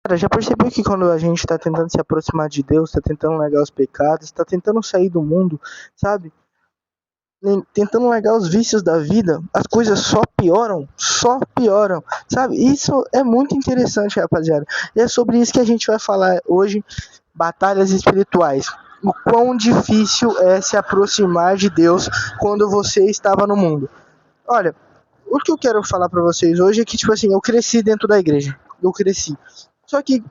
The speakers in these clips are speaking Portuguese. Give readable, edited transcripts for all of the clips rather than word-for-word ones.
Cara, já percebeu que quando a gente tá tentando se aproximar de Deus, tá tentando largar os pecados, tá tentando sair do mundo, sabe? Tentando largar os vícios da vida, as coisas só pioram, sabe? Isso é muito interessante, rapaziada. E é sobre isso que a gente vai falar hoje, batalhas espirituais. O quão difícil é se aproximar de Deus quando você estava no mundo. Olha, o que eu quero falar pra vocês hoje é que, tipo assim, eu cresci dentro da igreja. Eu cresci. Só que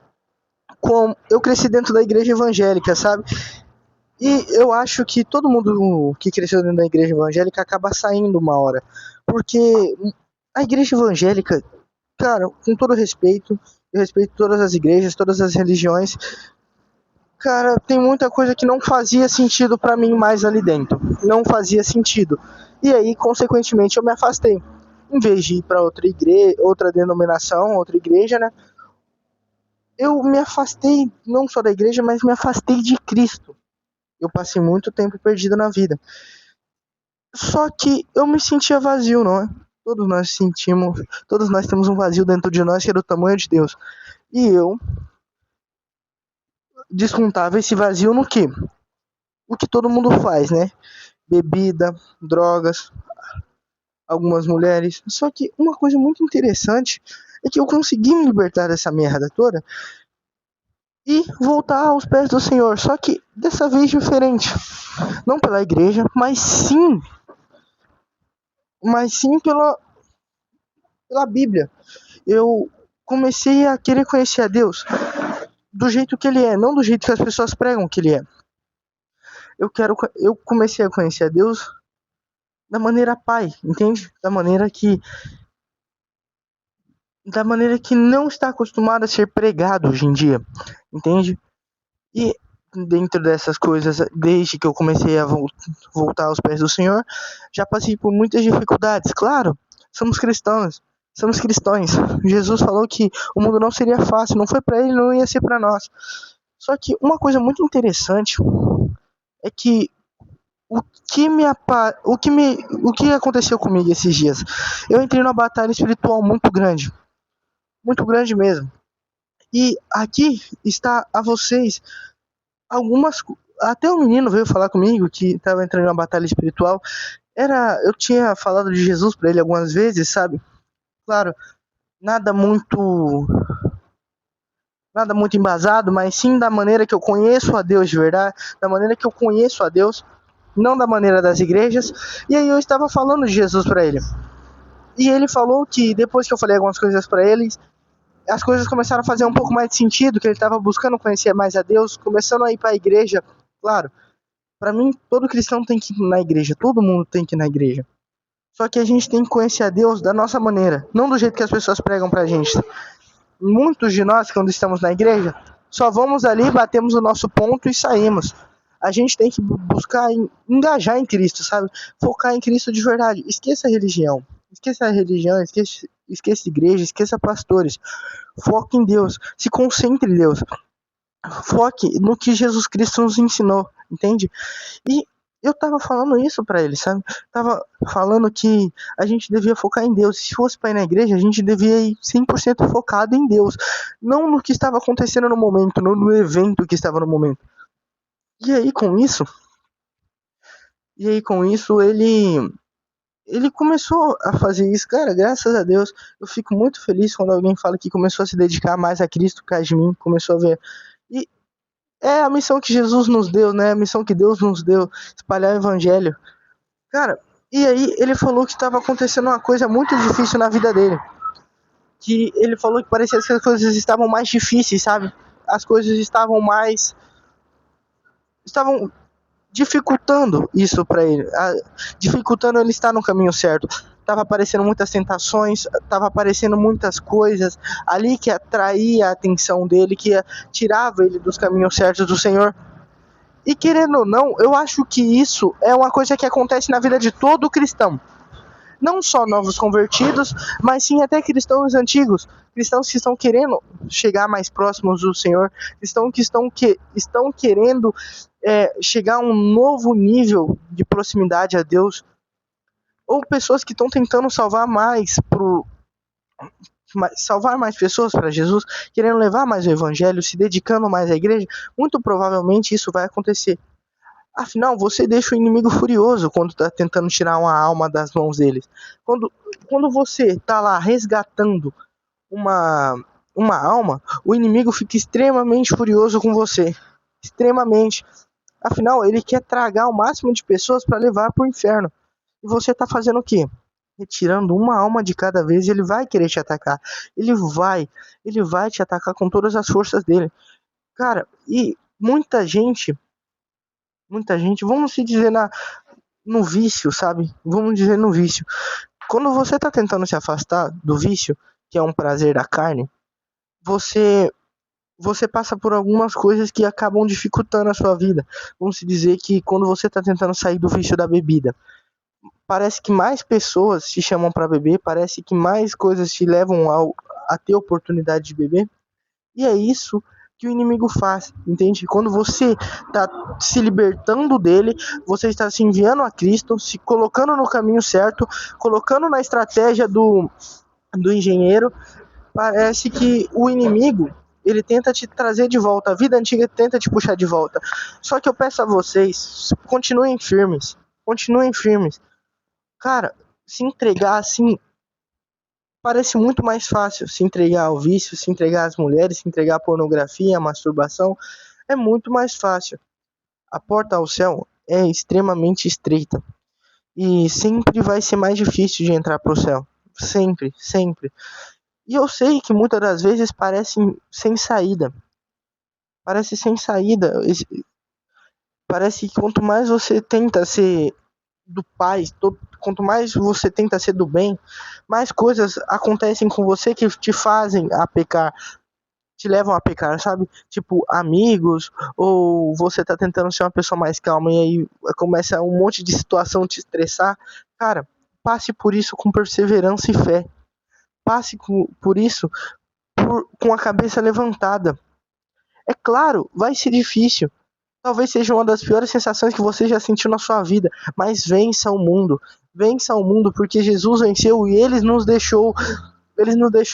eu cresci dentro da igreja evangélica, sabe? E eu acho que todo mundo que cresceu dentro da igreja evangélica acaba saindo uma hora. Porque a igreja evangélica, cara, com todo respeito, eu respeito todas as igrejas, todas as religiões, cara, tem muita coisa que não fazia sentido pra mim mais ali dentro. Não fazia sentido. E aí, consequentemente, eu me afastei. Em vez de ir pra outra igreja, outra denominação, outra igreja, né? Eu me afastei não só da igreja, mas me afastei de Cristo. Eu passei muito tempo perdido na vida. Só que eu me sentia vazio, não é? Todos nós temos um vazio dentro de nós que é do tamanho de Deus. E eu descontava esse vazio no quê? O que todo mundo faz, né? Bebida, drogas, algumas mulheres. Só que uma coisa muito interessante é que eu consegui me libertar dessa merda toda e voltar aos pés do Senhor. Só que dessa vez diferente. Não pela igreja, mas sim pela Bíblia. Eu comecei a querer conhecer a Deus do jeito que ele é, não do jeito que as pessoas pregam que ele é. Eu comecei a conhecer a Deus da maneira pai, entende? Da maneira que não está acostumado a ser pregado hoje em dia, entende? E dentro dessas coisas, desde que eu comecei a voltar aos pés do Senhor, já passei por muitas dificuldades. Claro, somos cristãos. Somos cristãos. Jesus falou que o mundo não seria fácil, não foi para ele, não ia ser para nós. Só que uma coisa muito interessante é que o que aconteceu comigo esses dias? Eu entrei numa batalha espiritual muito grande mesmo. E aqui está a vocês algumas. Até um menino veio falar comigo que estava entrando numa batalha espiritual. Eu tinha falado de Jesus para ele algumas vezes, sabe? Claro, nada muito nada muito embasado, mas sim da maneira que eu conheço a Deus de verdade, da maneira que eu conheço a Deus, não da maneira das igrejas. E aí eu estava falando de Jesus para ele. E ele falou que depois que eu falei algumas coisas para ele, as coisas começaram a fazer um pouco mais de sentido, que ele estava buscando conhecer mais a Deus, começando a ir para a igreja. Claro, para mim todo cristão tem que ir na igreja, todo mundo tem que ir na igreja. Só que a gente tem que conhecer a Deus da nossa maneira, não do jeito que as pessoas pregam pra gente. Muitos de nós, quando estamos na igreja, só vamos ali, batemos o nosso ponto e saímos. A gente tem que buscar engajar em Cristo, sabe? Focar em Cristo de verdade. Esqueça a religião. Esqueça igreja, esqueça pastores. Foque em Deus. Se concentre em Deus. Foque no que Jesus Cristo nos ensinou, entende? E eu tava falando isso pra ele, sabe? Tava falando que a gente devia focar em Deus. Se fosse pra ir na igreja, a gente devia ir 100% focado em Deus. Não no que estava acontecendo no momento, não no evento que estava no momento. E aí com isso ele começou a fazer isso. Cara, graças a Deus, eu fico muito feliz quando alguém fala que começou a se dedicar mais a Cristo por causa de mim, começou a ver. E é a missão que Jesus nos deu, né? A missão que Deus nos deu, espalhar o evangelho. Cara, e aí ele falou que estava acontecendo uma coisa muito difícil na vida dele. Que ele falou que parecia que as coisas estavam mais difíceis, sabe? As coisas estavam dificultando isso para ele, dificultando ele estar no caminho certo. Tava aparecendo muitas tentações, tava aparecendo muitas coisas ali que atraía a atenção dele, que tirava ele dos caminhos certos do Senhor. E querendo ou não, eu acho que isso é uma coisa que acontece na vida de todo cristão. Não só novos convertidos, mas sim até cristãos antigos, cristãos que estão querendo chegar mais próximos do Senhor, cristãos que estão querendo chegar a um novo nível de proximidade a Deus, ou pessoas que estão tentando salvar mais salvar mais pessoas para Jesus, querendo levar mais o evangelho, se dedicando mais à igreja, muito provavelmente isso vai acontecer. Afinal, você deixa o inimigo furioso quando está tentando tirar uma alma das mãos deles. Quando você está lá resgatando uma, uma alma, o inimigo fica extremamente furioso com você. Extremamente. Afinal, ele quer tragar o máximo de pessoas para levar para o inferno. E você está fazendo o quê? Retirando uma alma de cada vez, ele vai querer te atacar. Ele vai te atacar com todas as forças dele. Cara, e muita gente, vamos se dizer no vício, sabe? Vamos dizer no vício. Quando você tá tentando se afastar do vício, que é um prazer da carne, você passa por algumas coisas que acabam dificultando a sua vida. Vamos se dizer que quando você tá tentando sair do vício da bebida, parece que mais pessoas te chamam para beber, parece que mais coisas te levam a ter oportunidade de beber. E é isso que o inimigo faz, entende? Quando você está se libertando dele, você está se enviando a Cristo, se colocando no caminho certo, colocando na estratégia do engenheiro, parece que o inimigo, ele tenta te trazer de volta, a vida antiga tenta te puxar de volta. Só que eu peço a vocês, continuem firmes. Cara, se entregar assim, parece muito mais fácil se entregar ao vício, se entregar às mulheres, se entregar à pornografia, à masturbação. É muito mais fácil. A porta ao céu é extremamente estreita. E sempre vai ser mais difícil de entrar para o céu. Sempre, sempre. E eu sei que muitas das vezes parece sem saída. Parece sem saída. Parece que quanto mais você tenta ser do paz, quanto mais você tenta ser do bem, mais coisas acontecem com você que te fazem a pecar, te levam a pecar, sabe? Tipo, amigos, ou você tá tentando ser uma pessoa mais calma e aí começa um monte de situação te estressar. Cara, passe por isso com perseverança e fé. Passe por isso com a cabeça levantada. É claro, vai ser difícil. Talvez seja uma das piores sensações que você já sentiu na sua vida, mas vença o mundo. Vença o mundo, porque Jesus venceu e ele nos deixou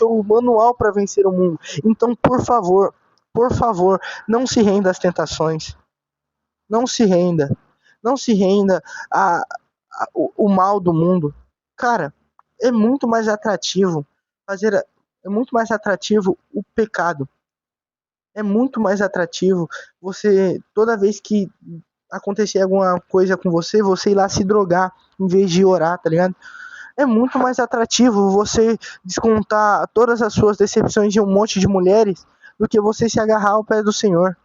o manual para vencer o mundo. Então, por favor, não se renda às tentações. Não se renda. Não se renda o mal do mundo. Cara, é muito mais atrativo é muito mais atrativo o pecado. É muito mais atrativo você, toda vez que acontecer alguma coisa com você, você ir lá se drogar em vez de orar, tá ligado? É muito mais atrativo você descontar todas as suas decepções de um monte de mulheres do que você se agarrar ao pé do Senhor.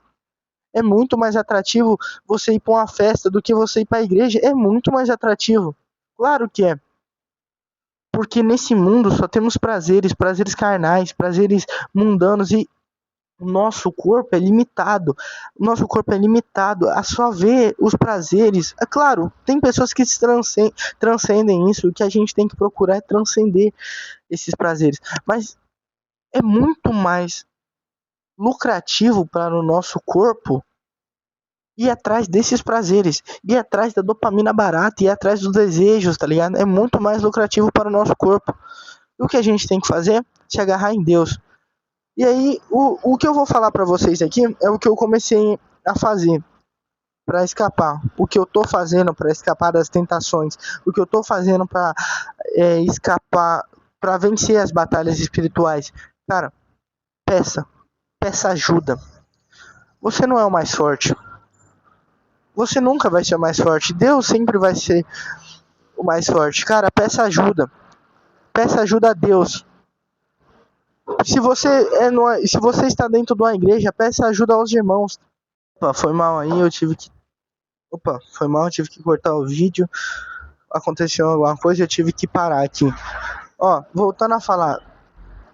É muito mais atrativo você ir para uma festa do que você ir para a igreja. É muito mais atrativo. Claro que é. Porque nesse mundo só temos prazeres carnais, prazeres mundanos e o nosso corpo é limitado. O nosso corpo é limitado a só ver os prazeres. É claro, tem pessoas que transcendem isso. O que a gente tem que procurar é transcender esses prazeres. Mas é muito mais lucrativo para o nosso corpo ir atrás desses prazeres, ir atrás da dopamina barata, ir atrás dos desejos, tá ligado? É muito mais lucrativo para o nosso corpo. E o que a gente tem que fazer? Se agarrar em Deus. E aí, o que eu vou falar para vocês aqui é o que eu comecei a fazer para escapar. O que eu tô fazendo para escapar das tentações. O que eu tô fazendo para escapar, para vencer as batalhas espirituais. Cara, peça ajuda. Você não é o mais forte. Você nunca vai ser o mais forte. Deus sempre vai ser o mais forte. Cara, peça ajuda. Peça ajuda a Deus. Se você está dentro de uma igreja, peça ajuda aos irmãos. Opa, foi mal aí, eu tive que cortar o vídeo. Aconteceu alguma coisa, eu tive que parar aqui. Ó, voltando a falar,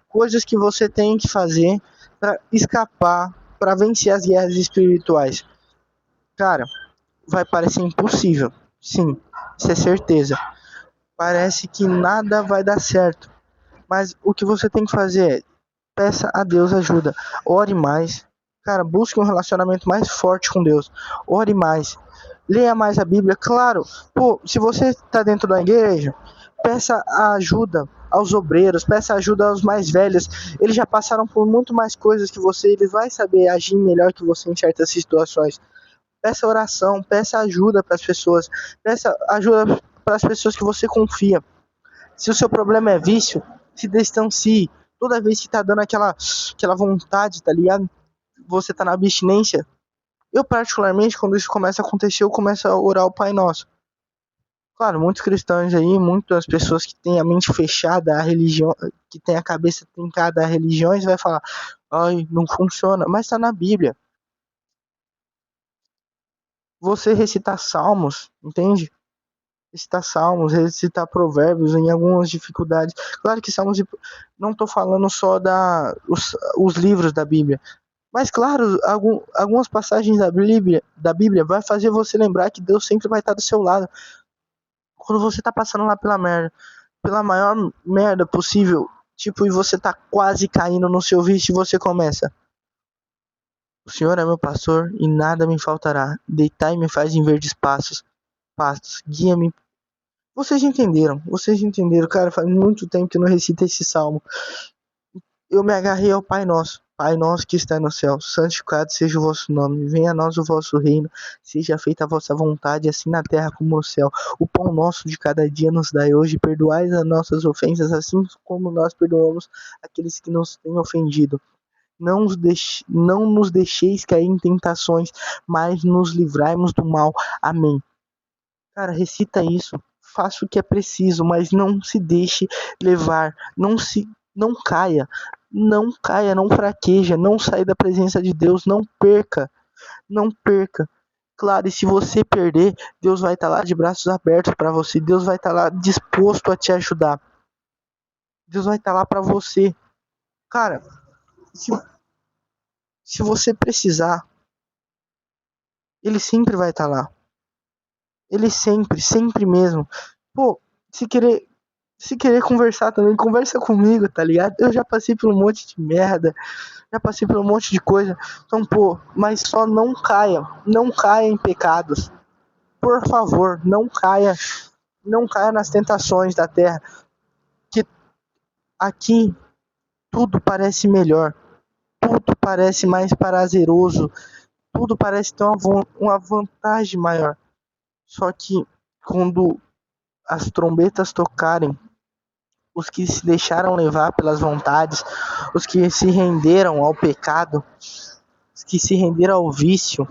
coisas que você tem que fazer para escapar, para vencer as guerras espirituais. Cara, vai parecer impossível. Sim, isso é certeza. Parece que nada vai dar certo. Mas o que você tem que fazer é peça a Deus ajuda. Ore mais. Cara, busque um relacionamento mais forte com Deus. Ore mais. Leia mais a Bíblia. Claro, se você está dentro da igreja, peça a ajuda aos obreiros, peça ajuda aos mais velhos. Eles já passaram por muito mais coisas que você, eles vão saber agir melhor que você em certas situações. Peça oração, peça ajuda para as pessoas, peça ajuda para as pessoas que você confia. Se o seu problema é vício, se distancie. Toda vez que tá dando aquela vontade, tá ligado? Você tá na abstinência. Eu, particularmente, quando isso começa a acontecer, eu começo a orar o Pai Nosso. Claro, muitos cristãos aí, muitas pessoas que têm a mente fechada à religião, que têm a cabeça trincada a religiões, vai falar, ai, não funciona, mas tá na Bíblia. Você recitar salmos, entende? Recitar salmos, recitar provérbios em algumas dificuldades. Claro que salmos, não estou falando só os livros da Bíblia, mas claro, algumas passagens da Bíblia vai fazer você lembrar que Deus sempre vai estar do seu lado. Quando você tá passando lá pela maior merda possível, tipo, e você tá quase caindo no seu vício e você começa: o Senhor é meu pastor e nada me faltará. Deitai-me faz em verdes pastos, guia-me. Vocês entenderam, cara, faz muito tempo que eu não recito esse salmo. Eu me agarrei ao Pai Nosso. Pai nosso que está no céu, santificado seja o vosso nome, venha a nós o vosso reino, seja feita a vossa vontade, assim na terra como no céu. O pão nosso de cada dia nos dai hoje, perdoai as nossas ofensas, assim como nós perdoamos aqueles que nos têm ofendido. Não nos deixeis cair em tentações, mas nos livrai-nos do mal. Amém. Cara, recita isso, faça o que é preciso, mas não se deixe levar, não caia, não fraqueja, não saia da presença de Deus, não perca, não perca. Claro, e se você perder, Deus vai estar lá de braços abertos para você, Deus vai estar lá disposto a te ajudar, Deus vai estar lá para você. Cara, se você precisar, Ele sempre vai estar lá, Ele sempre mesmo. Pô, se querer conversar também, conversa comigo, tá ligado? Eu já passei por um monte de merda, já passei por um monte de coisa. Então, pô, mas só não caia em pecados. Por favor, não caia nas tentações da terra. Que aqui tudo parece melhor, tudo parece mais prazeroso, tudo parece ter uma vantagem maior. Só que quando as trombetas tocarem, os que se deixaram levar pelas vontades, os que se renderam ao pecado, os que se renderam ao vício,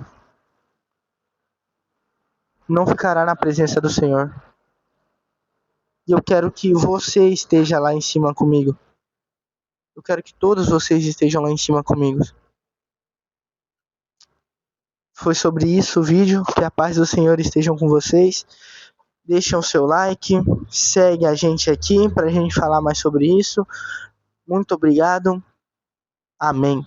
não ficará na presença do Senhor. E eu quero que você esteja lá em cima comigo. Eu quero que todos vocês estejam lá em cima comigo. Foi sobre isso o vídeo. Que a paz do Senhor esteja com vocês. Deixa o seu like, segue a gente aqui para a gente falar mais sobre isso. Muito obrigado. Amém.